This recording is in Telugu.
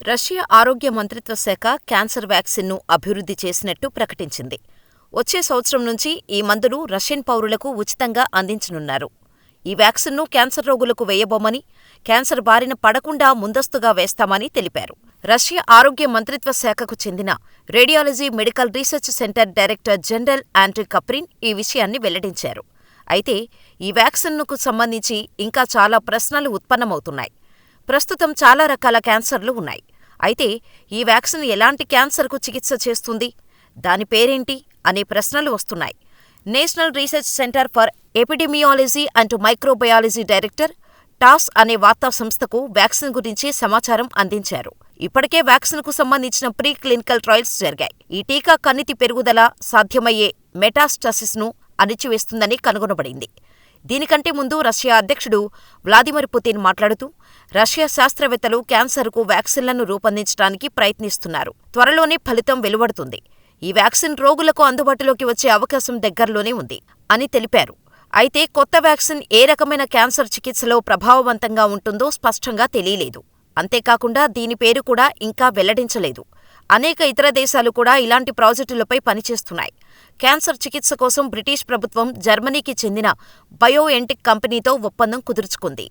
రష్యా ఆరోగ్య మంత్రిత్వ శాఖ క్యాన్సర్ వ్యాక్సిన్ను అభివృద్ధి చేసినట్టు ప్రకటించింది. వచ్చే సంవత్సరం నుంచి ఈ మందును రష్యన్ పౌరులకు ఉచితంగా అందించనున్నారు. ఈ వ్యాక్సిన్ను క్యాన్సర్ రోగులకు వేయబోమని, క్యాన్సర్ బారిన పడకుండా ముందస్తుగా వేస్తామని తెలిపారు. రష్యా ఆరోగ్య మంత్రిత్వ శాఖకు చెందిన radiology medical research centre director general Andrey Kaprin ఈ విషయాన్ని వెల్లడించారు. అయితే ఈ వ్యాక్సిన్కు సంబంధించి ఇంకా చాలా ప్రశ్నలు ఉత్పన్నమవుతున్నాయి. ప్రస్తుతం చాలా రకాల క్యాన్సర్లు ఉన్నాయి. అయితే ఈ వ్యాక్సిన్ ఎలాంటి క్యాన్సర్కు చికిత్స చేస్తుంది, దాని పేరేంటి అనే ప్రశ్నలు వస్తున్నాయి. National research centre for epidemiology and microbiology director toss అనే వార్తా సంస్థకు వ్యాక్సిన్ గురించి సమాచారం అందించారు. ఇప్పటికే వ్యాక్సిన్కు సంబంధించిన ప్రీ క్లినికల్ ట్రయల్స్ జరిగాయి. ఈ టీకా కణితి పెరుగుదల, సాధ్యమయ్యే మెటాస్టాసిస్ను అణిచివేస్తుందని కనుగొనబడింది. దీనికంటే ముందు రష్యా అధ్యక్షుడు వ్లాదిమిర్ పుతిన్ మాట్లాడుతూ, రష్యా శాస్త్రవేత్తలు క్యాన్సర్కు వ్యాక్సిన్లను రూపొందించడానికి ప్రయత్నిస్తున్నారు. త్వరలోనే ఫలితం వెలువడుతుంది. ఈ వ్యాక్సిన్ రోగులకు అందుబాటులోకి వచ్చే అవకాశం దగ్గరలోనే ఉంది అని తెలిపారు. అయితే కొత్త వ్యాక్సిన్ ఏ రకమైన క్యాన్సర్ చికిత్సలో ప్రభావవంతంగా ఉంటుందో స్పష్టంగా తెలియలేదు. అంతేకాకుండా దీని పేరు కూడా ఇంకా వెల్లడించలేదు. అనేక ఇతర దేశాలు కూడా ఇలాంటి ప్రాజెక్టులపై పనిచేస్తున్నాయి. క్యాన్సర్ చికిత్స కోసం బ్రిటిష్ ప్రభుత్వం జర్మనీకి చెందిన బయోఎన్టెక్ కంపెనీతో ఒప్పందం కుదుర్చుకుంది.